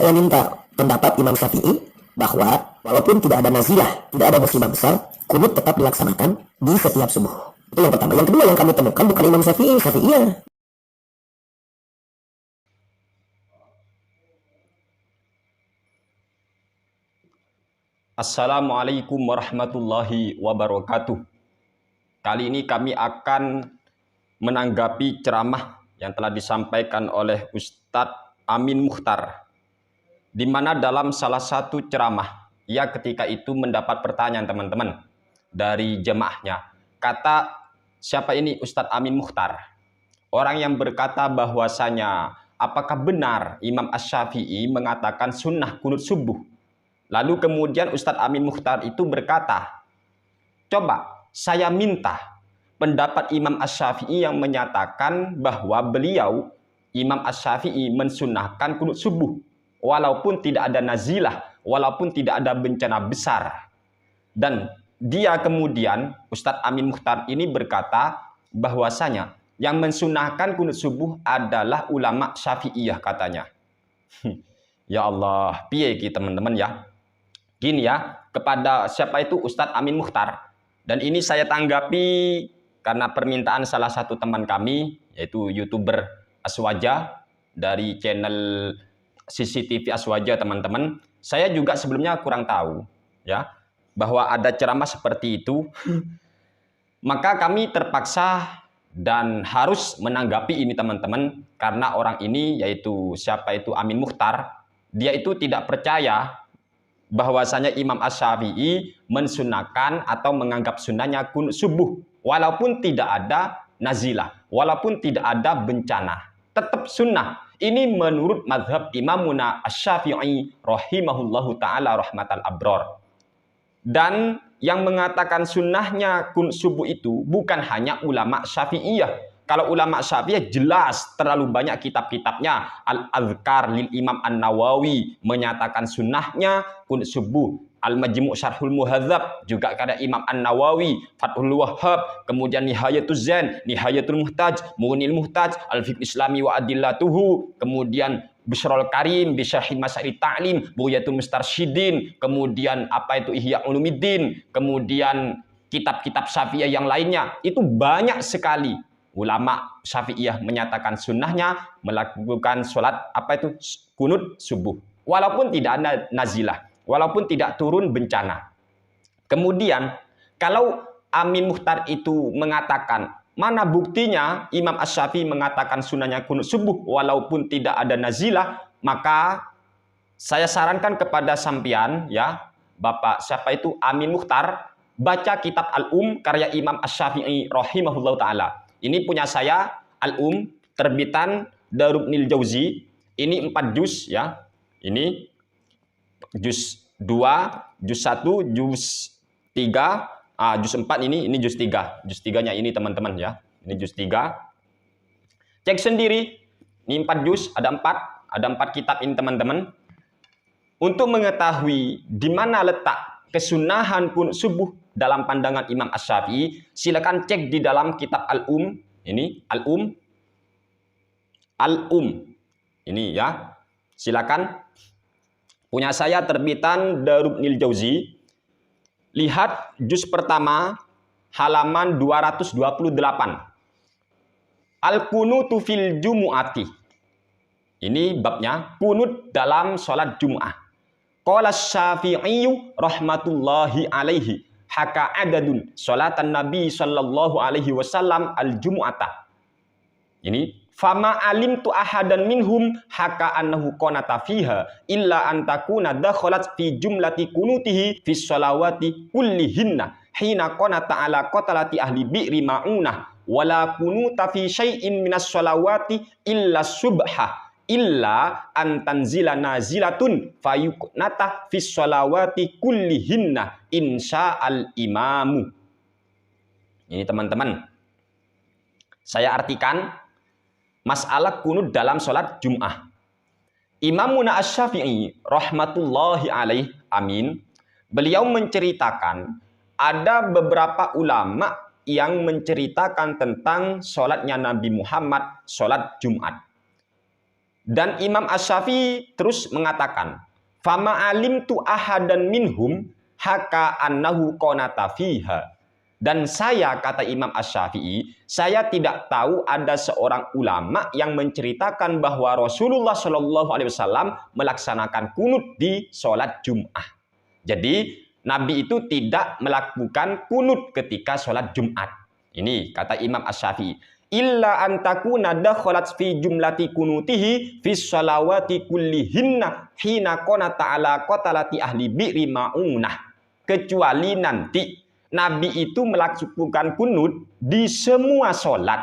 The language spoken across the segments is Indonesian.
Saya minta pendapat Imam Syafi'i bahwa walaupun tidak ada nazilah, tidak ada musibah besar, kunut tetap dilaksanakan di setiap subuh. Itu yang pertama. Yang kedua yang kami temukan bukan Imam Syafi'i, Syafi'iyah. Assalamualaikum warahmatullahi wabarakatuh. Kali ini kami akan menanggapi ceramah yang telah disampaikan oleh Ustadz Amin Mukhtar, di mana dalam salah satu ceramah, ia ketika itu mendapat pertanyaan teman-teman dari jemaahnya. Kata, siapa ini Ustadz Amin Mukhtar? Orang yang berkata bahwasanya, apakah benar Imam Asy-Syafi'i mengatakan sunnah kunut subuh? Lalu kemudian Ustadz Amin Mukhtar itu berkata, coba saya minta pendapat Imam Asy-Syafi'i yang menyatakan bahwa beliau, Imam Asy-Syafi'i, mensunnahkan kunut subuh walaupun tidak ada nazilah, walaupun tidak ada bencana besar. Dan dia kemudian, Ustadz Amin Mukhtar ini berkata bahwasanya yang mensunnahkan kunut subuh adalah ulama Syafi'iyah katanya. Ya Allah, piye ki teman-teman ya. Gini ya, kepada siapa itu Ustadz Amin Mukhtar. Dan ini saya tanggapi karena permintaan salah satu teman kami, yaitu YouTuber Aswaja dari channel CCTV Aswaja teman-teman. Saya juga sebelumnya kurang tahu ya bahwa ada ceramah seperti itu. Maka kami terpaksa dan harus menanggapi ini teman-teman, karena orang ini yaitu siapa itu Amin Mukhtar, dia itu tidak percaya bahwasanya Imam Asy-Syafi'i mensunahkan atau menganggap sunnahnya kunut subuh walaupun tidak ada nazilah, walaupun tidak ada bencana, tetap sunnah. Ini menurut mazhab Imamuna Asy-Syafi'i rahimahullahu taala rahmatal abror. Dan yang mengatakan sunnahnya kunut subuh itu bukan hanya ulama Syafi'iyah. Kalau ulama Syafi'iyah jelas terlalu banyak kitab-kitabnya. Al-Adhkar lil Imam An-Nawawi menyatakan sunnahnya kunut subuh. Al-Majmu' Syarhul Muhadzab juga kada Imam An-Nawawi, Fathul Wahhab, kemudian Nihayatuz Zain, Nihayatul Muhtaj, Mughnil Muhtaj, Al-Fiqh Islami wa Adillatuhu, kemudian Bishrul Karim, Bisyarhi Masail Ta'lim, Bughyatul Mustarsyidin, kemudian apa itu Ihya Ulumuddin, kemudian kitab-kitab Syafi'iyah yang lainnya. Itu banyak sekali ulama Syafi'iyah menyatakan sunnahnya melakukan sholat apa itu kunut subuh walaupun tidak ada nazilah, walaupun tidak turun bencana. Kemudian kalau Amin Mukhtar itu mengatakan mana buktinya Imam Asy-Syafi'i mengatakan sunnahnya kunut subuh walaupun tidak ada nazilah, maka saya sarankan kepada sampean ya, Bapak siapa itu Amin Mukhtar, baca kitab Al-Um karya Imam Asy-Syafi'i rahimahullahu taala. Ini punya saya, Al-Um, terbitan Darubnil Jauzi. Ini 4 juz ya. Ini juz 2, juz 1, juz 3, juz 4 ini juz 3. Juz 3-nya ini teman-teman ya. Ini juz 3. Cek sendiri. Ini 4 juz, ada 4 kitab ini teman-teman. Untuk mengetahui di mana letak kesunahan kunut subuh dalam pandangan Imam Asy-Syafi'i, silakan cek di dalam kitab Al-Um. Ini Al-Um. Ini ya. Silakan. Punya saya terbitan Darubnil Jauzi. Lihat juz pertama halaman 228. Al-Qunutu fil Jumu'ati. Ini babnya kunut dalam sholat Jum'ah. Qala Syafi'i rahmatullahi alaihi haka adadun sholatan Nabi sallallahu alaihi wasallam al-jumu'ata. Ini fama alimtu ahadan minhum haka annahu qanata fiha illa an takuna dakhalat fi jumlati kunutihi fi sholawati kullihinna hina qanata ala qatalati ahli bi'ri ma'unah wala kunuta fi syai'in minas sholawati illa subha illa antanzila nazilatun fayuqnata fis sholawati kullihinna insya'al imamu. Ini teman-teman, saya artikan masalah kunut dalam sholat Jum'ah. Imamuna Asy-Syafi'i rahmatullahi alaih, amin, beliau menceritakan ada beberapa ulama yang menceritakan tentang sholatnya Nabi Muhammad sholat Jumat. Dan Imam Asy-Syafi'i terus mengatakan, "Fama alimtu ahadan minhum haka annahu qanata fiha." Dan saya, kata Imam Asy-Syafi'i, saya tidak tahu ada seorang ulama yang menceritakan bahwa Rasulullah Shallallahu Alaihi Wasallam melaksanakan kunut di sholat Jum'ah. Jadi Nabi itu tidak melakukan kunut ketika sholat Jumat. Ini kata Imam Asy-Syafi'i. Illa antakuna dakhalat fi jumlati kunutihi fi sholawati kullihinna hina qanata ala qatalati ahli bi'ri ma'unah. Kecuali nanti Nabi itu melakukan kunut di semua sholat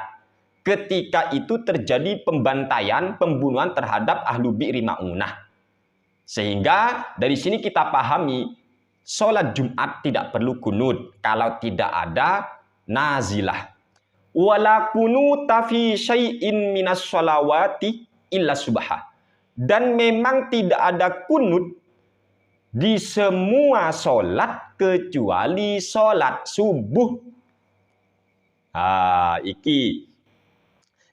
ketika itu terjadi pembantaian, pembunuhan terhadap ahlu bi'ri ma'unah. Sehingga dari sini kita pahami sholat Jumat tidak perlu kunut kalau tidak ada nazilah. Wala kunuta fi syai'in minas sholawati illa subha. Dan memang tidak ada kunut di semua sholat kecuali sholat subuh. Iki.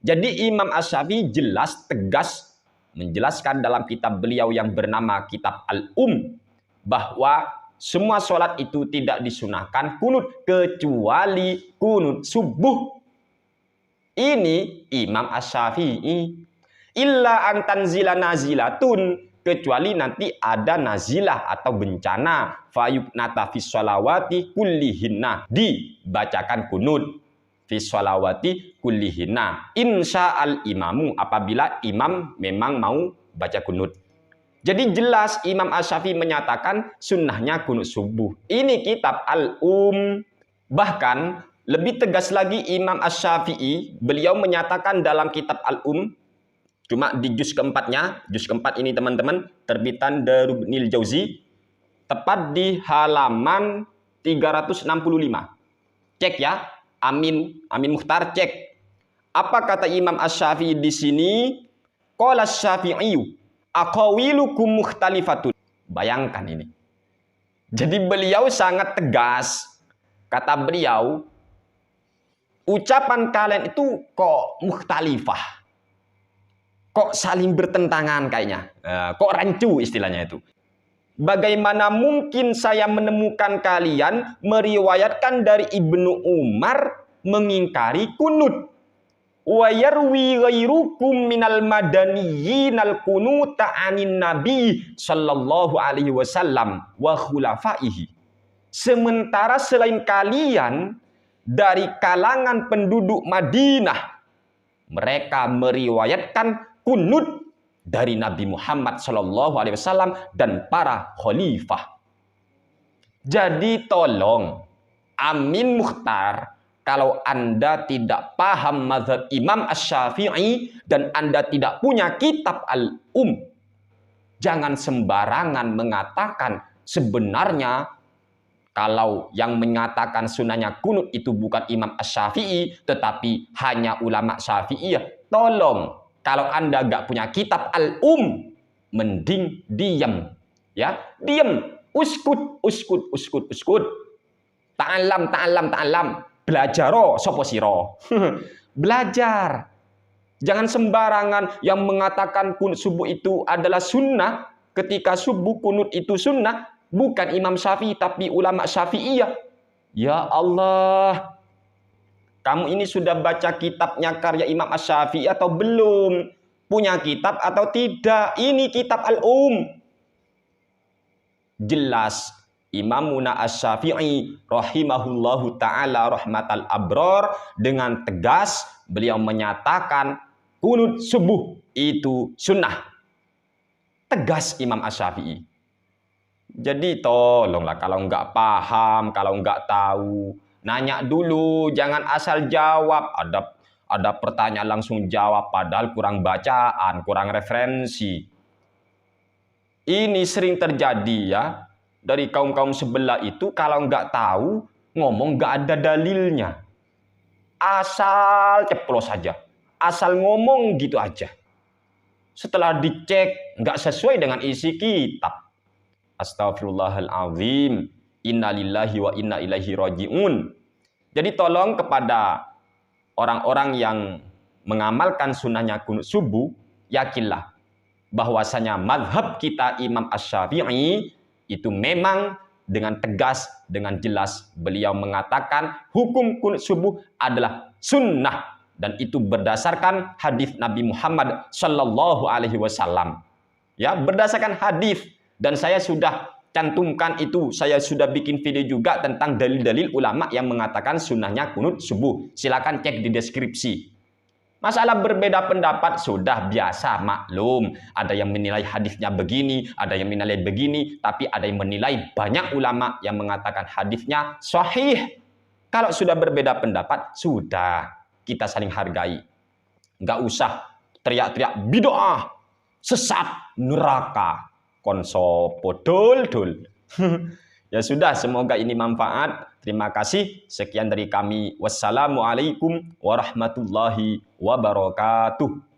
Jadi Imam Asy-Syafi'i jelas tegas menjelaskan dalam kitab beliau yang bernama Kitab bahwa semua sholat itu tidak disunahkan kunut kecuali kunut subuh. Ini Imam Asy-Syafi'i. Illa antanzila nazilatun, kecuali nanti ada nazilah atau bencana, fayuknata fis sholawati kullihinna, dibacakan kunut fis sholawati kullihinna insya'al imamu, apabila imam memang mau baca kunut. Jadi jelas Imam Asy-Syafi'i menyatakan sunnahnya kunut subuh. Ini kitab Bahkan lebih tegas lagi Imam Asy-Syafi'i, beliau menyatakan dalam kitab cuma di juz keempatnya, juz keempat ini teman-teman, terbitan Darubnil Jauzi, tepat di halaman 365. Cek ya, Amin Mukhtar cek. Apa kata Imam Asy-Syafi'i di sini? Qala Asy-Syafi'i, aqawilukum mukhtalifatun. Bayangkan ini. Jadi beliau sangat tegas. Kata beliau, ucapan kalian itu kok mukhtalifah. Kok saling bertentangan kayaknya. Kok rancu istilahnya itu. Bagaimana mungkin saya menemukan kalian meriwayatkan dari Ibnu Umar mengingkari kunut. Wa yarwi ghairukum minal madaniyyin al kunuta anin nabi sallallahu alaihi wasallam wa khulafaihi. Sementara selain kalian dari kalangan penduduk Madinah, mereka meriwayatkan kunut dari Nabi Muhammad Shallallahu Alaihi Wasallam dan para khalifah. Jadi tolong Amin Mukhtar, kalau Anda tidak paham mazhab Imam Asy-Syafi'i dan Anda tidak punya kitab jangan sembarangan mengatakan sebenarnya kalau yang menyatakan sunnahnya kunut itu bukan Imam Asy-Syafi'i tetapi hanya ulama Syafi'iyah. Tolong, kalau Anda nggak punya kitab mending diam. Ya, diam. Uskut. Ta'alam. Belajaro sopo siro. Belajar. Jangan sembarangan yang mengatakan kunut subuh itu adalah sunnah. Ketika subuh kunut itu sunnah. Bukan Imam Syafi'i tapi ulama Syafi'iyah. Ya Allah. Kamu ini sudah baca kitabnya karya Imam Asy-Syafi'i atau belum? Punya kitab atau tidak? Ini kitab Jelas Imamuna Asy-Syafi'i rahimahullahu ta'ala rahmatal abrar dengan tegas beliau menyatakan kunut subuh itu sunnah. Tegas Imam Asy-Syafi'i. Jadi tolonglah kalau nggak paham, kalau nggak tahu, nanya dulu, jangan asal jawab. Ada pertanyaan langsung jawab, padahal kurang bacaan, kurang referensi. Ini sering terjadi ya, dari kaum-kaum sebelah itu kalau nggak tahu, ngomong nggak ada dalilnya. Asal ceplos saja, asal ngomong gitu aja. Setelah dicek, nggak sesuai dengan isi kitab. Astaghfirullahaladzim. Innalillahi wa inna ilaihi raji'un. Jadi tolong kepada orang-orang yang mengamalkan sunnahnya kunut subuh, yakinlah bahwasanya mazhab kita Imam Asy-Syafi'i itu memang dengan tegas, dengan jelas beliau mengatakan hukum kunut subuh adalah sunnah, dan itu berdasarkan hadis Nabi Muhammad Sallallahu Alaihi Wasallam. Ya, berdasarkan hadis, dan saya sudah cantumkan itu, saya sudah bikin video juga tentang dalil-dalil ulama yang mengatakan sunnahnya kunut subuh. Silakan cek di deskripsi. Masalah berbeda pendapat sudah biasa, maklum. Ada yang menilai hadisnya begini, ada yang menilai begini, tapi ada yang menilai banyak ulama yang mengatakan hadisnya sahih. Kalau sudah berbeda pendapat, sudah kita saling hargai. Nggak usah teriak-teriak bid'ah, sesat, neraka, konso podol-dol. Ya sudah, semoga ini manfaat. Terima kasih. Sekian dari kami. Wassalamualaikum warahmatullahi wabarakatuh.